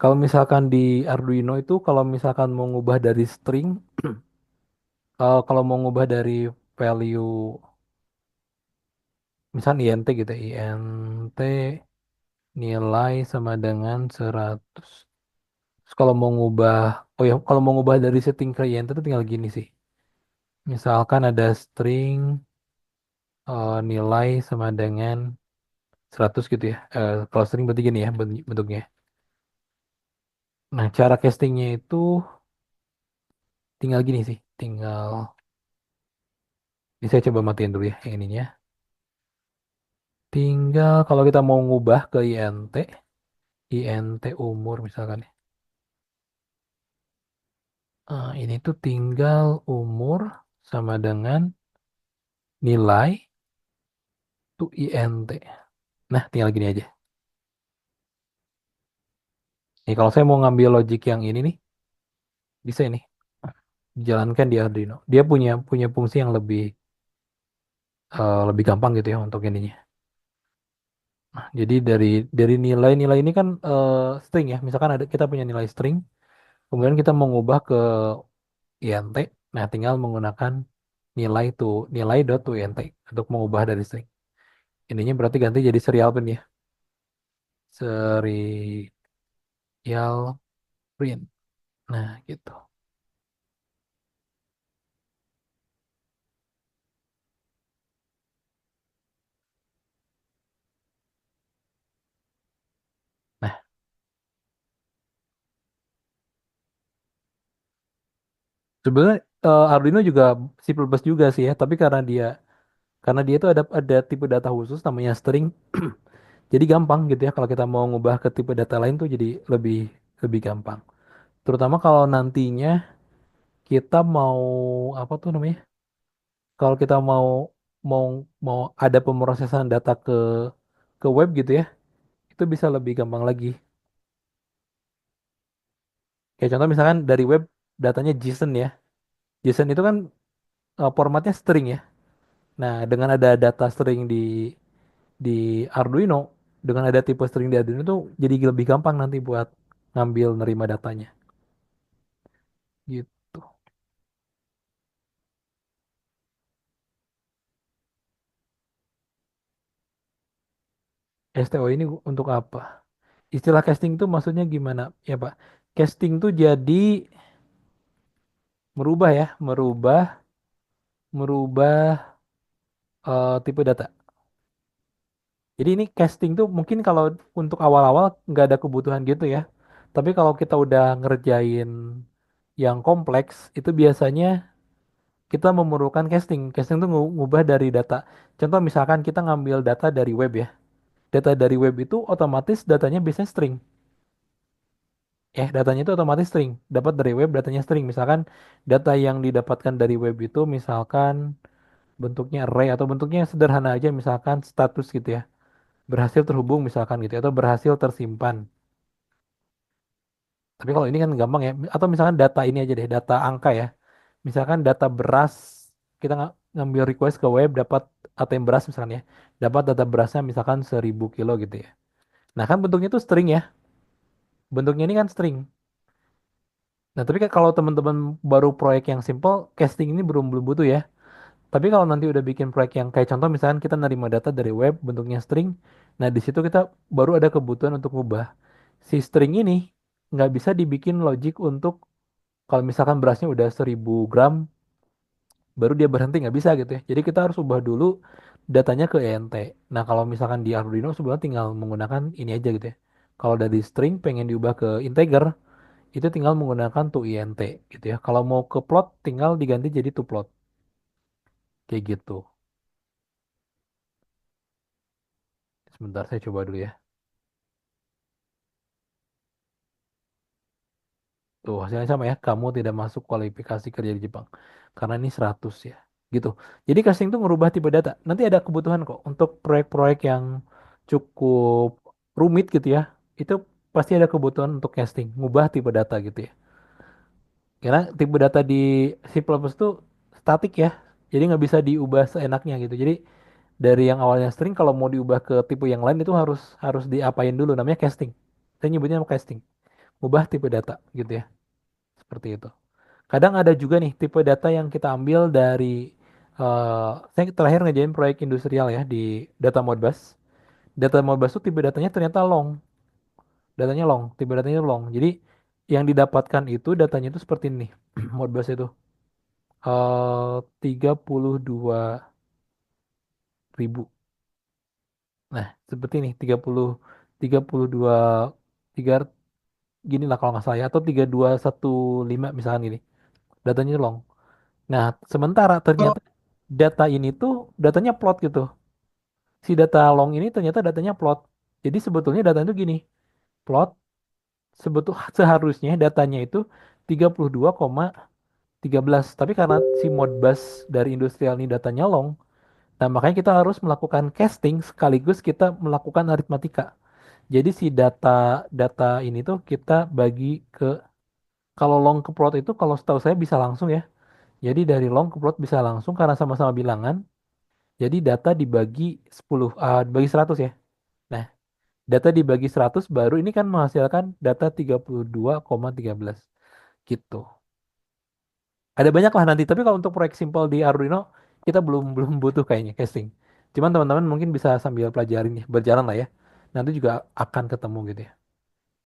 Kalau misalkan di Arduino itu kalau misalkan mau ngubah dari string, kalau mau ngubah dari value misalnya int gitu, int nilai sama dengan 100. Terus kalau mau ngubah, oh ya, kalau mau ngubah dari setting ke int itu tinggal gini sih. Misalkan ada string nilai sama dengan 100 gitu ya. Kalau string berarti gini ya bentuknya. Nah, cara castingnya itu tinggal gini sih. Tinggal, ini saya coba matiin dulu ya yang ininya. Tinggal kalau kita mau ngubah ke int, int umur misalkan ya. Ini tuh tinggal umur sama dengan nilai tuh int. Nah, tinggal gini aja. Nih, kalau saya mau ngambil logic yang ini nih, bisa ini dijalankan di Arduino. Dia punya punya fungsi yang lebih gampang gitu ya untuk ininya. Nah, jadi dari nilai-nilai ini kan string ya. Misalkan ada kita punya nilai string, kemudian kita mau ngubah ke int. Nah, tinggal menggunakan nilai tuh nilai dot to int untuk mengubah dari string. Ininya berarti ganti jadi serial print ya. Serial print. Nah, gitu. Nah, sebenarnya Arduino juga C++ juga sih ya, tapi karena dia itu ada tipe data khusus namanya string. Jadi gampang gitu ya kalau kita mau ngubah ke tipe data lain tuh jadi lebih lebih gampang. Terutama kalau nantinya kita mau apa tuh namanya? Kalau kita mau mau mau ada pemrosesan data ke web gitu ya, itu bisa lebih gampang lagi. Kayak contoh misalkan dari web datanya JSON ya. JSON itu kan formatnya string ya. Nah, dengan ada data string di Arduino, dengan ada tipe string di Arduino tuh jadi lebih gampang nanti buat ngambil nerima datanya. Gitu. STO ini untuk apa? Istilah casting tuh maksudnya gimana ya Pak? Casting tuh jadi merubah ya, merubah tipe data. Jadi ini casting tuh mungkin kalau untuk awal-awal nggak ada kebutuhan gitu ya. Tapi kalau kita udah ngerjain yang kompleks, itu biasanya kita memerlukan casting. Casting tuh ngubah dari data. Contoh misalkan kita ngambil data dari web ya. Data dari web itu otomatis datanya biasanya string. Datanya itu otomatis string. Dapat dari web datanya string. Misalkan data yang didapatkan dari web itu misalkan bentuknya array atau bentuknya yang sederhana aja misalkan status gitu ya. Berhasil terhubung misalkan gitu ya, atau berhasil tersimpan. Tapi kalau ini kan gampang ya. Atau misalkan data ini aja deh, data angka ya. Misalkan data beras, kita ngambil request ke web dapat ATM beras misalkan ya. Dapat data berasnya misalkan 1.000 kilo gitu ya. Nah kan bentuknya itu string ya. Bentuknya ini kan string. Nah tapi kan kalau teman-teman baru proyek yang simple, casting ini belum belum butuh ya. Tapi kalau nanti udah bikin proyek yang kayak contoh misalkan kita nerima data dari web bentuknya string, nah di situ kita baru ada kebutuhan untuk ubah. Si string ini nggak bisa dibikin logic untuk kalau misalkan berasnya udah 1.000 gram, baru dia berhenti nggak bisa gitu ya. Jadi kita harus ubah dulu datanya ke ENT. Nah kalau misalkan di Arduino sebenarnya tinggal menggunakan ini aja gitu ya. Kalau dari string pengen diubah ke integer, itu tinggal menggunakan to int gitu ya. Kalau mau ke plot, tinggal diganti jadi to plot kayak gitu. Sebentar saya coba dulu ya. Tuh, hasilnya sama ya. Kamu tidak masuk kualifikasi kerja di Jepang. Karena ini 100 ya. Gitu. Jadi casting itu merubah tipe data. Nanti ada kebutuhan kok untuk proyek-proyek yang cukup rumit gitu ya. Itu pasti ada kebutuhan untuk casting. Ngubah tipe data gitu ya. Karena tipe data di C++ itu statik ya. Jadi nggak bisa diubah seenaknya gitu. Jadi dari yang awalnya string kalau mau diubah ke tipe yang lain itu harus harus diapain dulu namanya casting. Saya nyebutnya casting. ngubah tipe data gitu ya. Seperti itu. Kadang ada juga nih tipe data yang kita ambil dari saya terakhir ngerjain proyek industrial ya di data Modbus. Data Modbus itu tipe datanya ternyata long. Datanya long, tipe datanya long. Jadi yang didapatkan itu datanya itu seperti ini. Modbus itu 32.000. Nah, seperti ini 32 tiga gini lah kalau nggak salah ya, atau 3215 misalkan gini. Datanya long. Nah, sementara Kalau ternyata data ini tuh datanya plot gitu. Si data long ini ternyata datanya plot. Jadi sebetulnya data itu gini, plot seharusnya datanya itu 32,13. Tapi karena si Modbus dari industrial ini datanya long, nah makanya kita harus melakukan casting sekaligus kita melakukan aritmatika. Jadi si data data ini tuh kita bagi ke, kalau long ke plot itu kalau setahu saya bisa langsung ya. Jadi dari long ke plot bisa langsung karena sama-sama bilangan. Jadi data dibagi 10, dibagi 100 ya. Nah, data dibagi 100 baru ini kan menghasilkan data 32,13 gitu. Ada banyak lah nanti, tapi kalau untuk proyek simpel di Arduino kita belum belum butuh kayaknya casing. Cuman teman-teman mungkin bisa sambil pelajarin ya, berjalan lah ya. Nanti juga akan ketemu gitu ya.